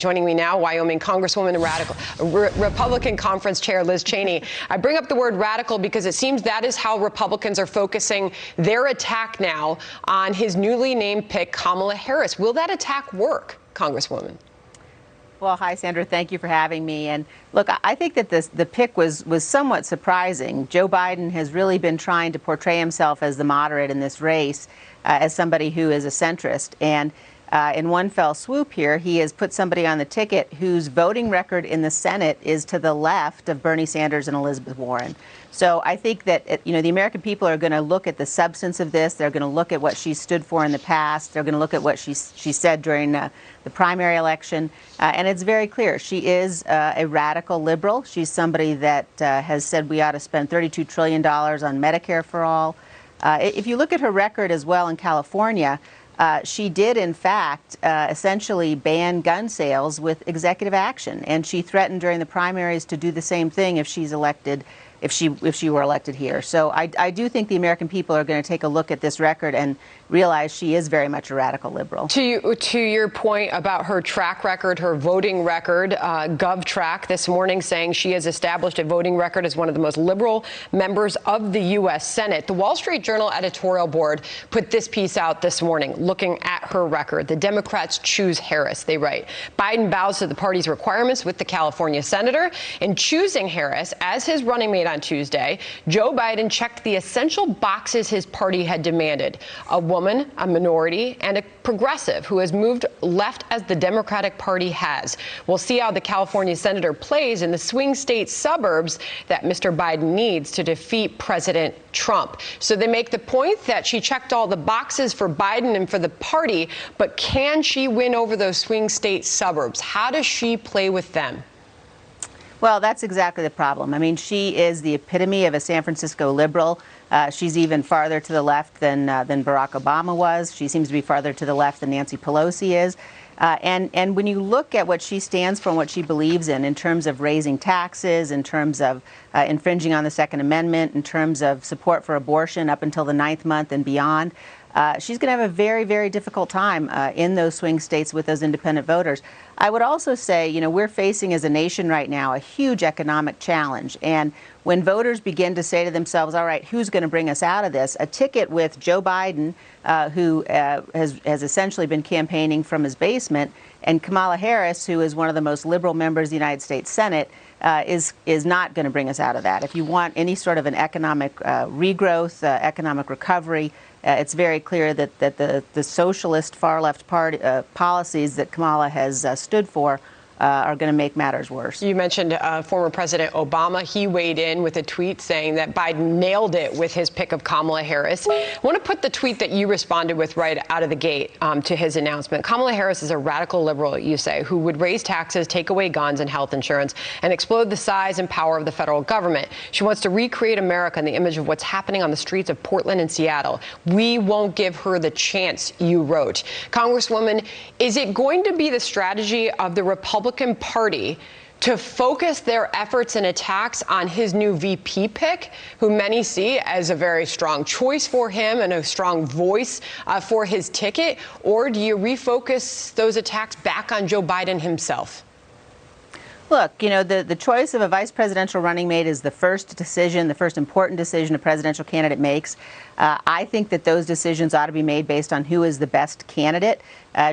Joining me now, Wyoming Congresswoman and Republican Conference Chair Liz Cheney. I bring up the word radical because it seems that is how Republicans are focusing their attack now on his newly named pick, Kamala Harris. Will that attack work, Congresswoman? Well, hi, Sandra. Thank you for having me. And look, I think that the pick was somewhat surprising. Joe Biden has really been trying to portray himself as the moderate in this race, as somebody who is a centrist. And in one fell swoop here, he has put somebody on the ticket whose voting record in the Senate is to the left of Bernie Sanders and Elizabeth Warren. So I think that, the American people are going to look at the substance of this. They're going to look at what she stood for in the past. They're going to look at what she said during the primary election. And it's very clear. She is a radical liberal. She's somebody that has said we ought to spend $32 trillion on Medicare for all. If you look at her record as well in California, she did, in fact, essentially ban gun sales with executive action, and she threatened during the primaries to do the same thing if she's elected, if she were elected here. So I do think the American people are going to take a look at this record and realize she is very much a radical liberal. To your point about her track record, her voting record, GovTrack this morning saying she has established a voting record as one of the most liberal members of the U.S. Senate. The Wall Street Journal editorial board put this piece out this morning looking at her record. The Democrats choose Harris, they write. Biden bows to the party's requirements with the California senator. In choosing Harris as his running mate on Tuesday, Joe Biden checked the essential boxes his party had demanded: a woman, a minority, and a progressive who has moved left as the Democratic Party has. We'll see how the California senator plays in the swing state suburbs that Mr. Biden needs to defeat President Trump. So they make the point that she checked all the boxes for Biden and for the party, but can she win over those swing state suburbs? How does she play with them? Well, that's exactly the problem. I mean, she is the epitome of a San Francisco liberal. She's even farther to the left than Barack Obama was. She seems to be farther to the left than Nancy Pelosi is. And when you look at what she stands for and what she believes in terms of raising taxes, in terms of infringing on the Second Amendment, in terms of support for abortion up until the 9th month and beyond, she's going to have a very, very difficult time in those swing states with those independent voters. I would also say, we're facing as a nation right now a huge economic challenge. And when voters begin to say to themselves, all right, who's going to bring us out of this? A ticket with Joe Biden, who has essentially been campaigning from his basement, and Kamala Harris, who is one of the most liberal members of the United States Senate, is not going to bring us out of that. If you want any sort of an economic regrowth, economic recovery, it's very clear that the socialist far-left policies that Kamala has stood for are going to make matters worse. You mentioned former President Obama. He weighed in with a tweet saying that Biden nailed it with his pick of Kamala Harris. I want to put the tweet that you responded with right out of the gate to his announcement. Kamala Harris is a radical liberal, you say, who would raise taxes, take away guns and health insurance, and explode the size and power of the federal government. She wants to recreate America in the image of what's happening on the streets of Portland and Seattle. We won't give her the chance, you wrote. Congresswoman, is it going to be the strategy of the Republican Party to focus their efforts and attacks on his new VP pick, who many see as a very strong choice for him and a strong voice for his ticket? Or do you refocus those attacks back on Joe Biden himself? Look, the choice of a vice presidential running mate is the first decision, the first important decision a presidential candidate makes. I think that those decisions ought to be made based on who is the best candidate.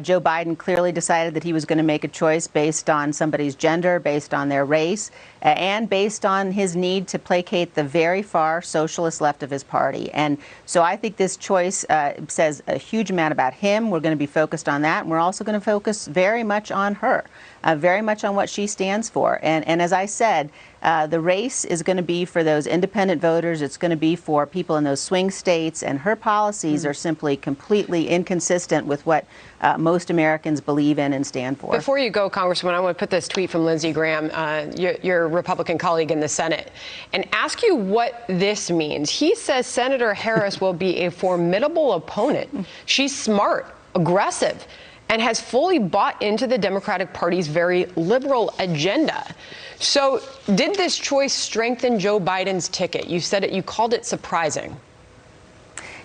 Joe Biden clearly decided that he was going to make a choice based on somebody's gender, based on their race, and based on his need to placate the very far socialist left of his party. And so I think this choice says a huge amount about him. We're going to be focused on that. And we're also going to focus very much on her, very much on what she stands for. And as I said, the race is going to be for those independent voters. It's going to be for people in those swing states, and her policies are simply completely inconsistent with what most Americans believe in and stand for. Before you go, Congresswoman, I want to put this tweet from Lindsey Graham, your Republican colleague in the Senate, and ask you what this means. He says Senator Harris will be a formidable opponent. She's smart, aggressive, and has fully bought into the Democratic Party's very liberal agenda. So did this choice strengthen Joe Biden's ticket? You said it, you called it surprising.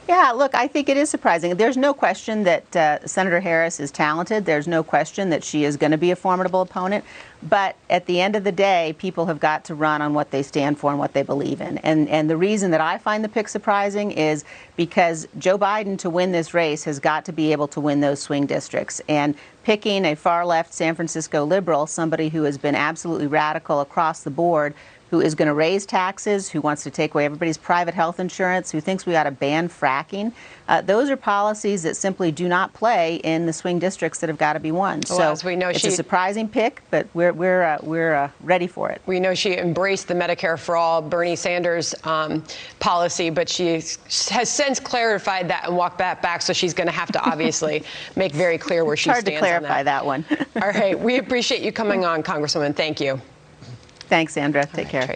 Yeah, look, I think it is surprising. There's no question that Senator Harris is talented. There's no question that she is going to be a formidable opponent. But at the end of the day, people have got to run on what they stand for and what they believe in. And the reason that I find the pick surprising is because Joe Biden, to win this race, has got to be able to win those swing districts. And picking a far-left San Francisco liberal, somebody who has been absolutely radical across the board, who is going to raise taxes, who wants to take away everybody's private health insurance, who thinks we ought to ban fracking. Those are policies that simply do not play in the swing districts that have got to be won. Well, so as we know, it's a surprising pick, but we're ready for it. We know she embraced the Medicare for All, Bernie Sanders policy, but she has since clarified that and walked that back. So she's going to have to obviously make very clear where she stands on that. Hard to clarify that one. All right. We appreciate you coming on, Congresswoman. Thank you. Thanks, Sandra. Take care.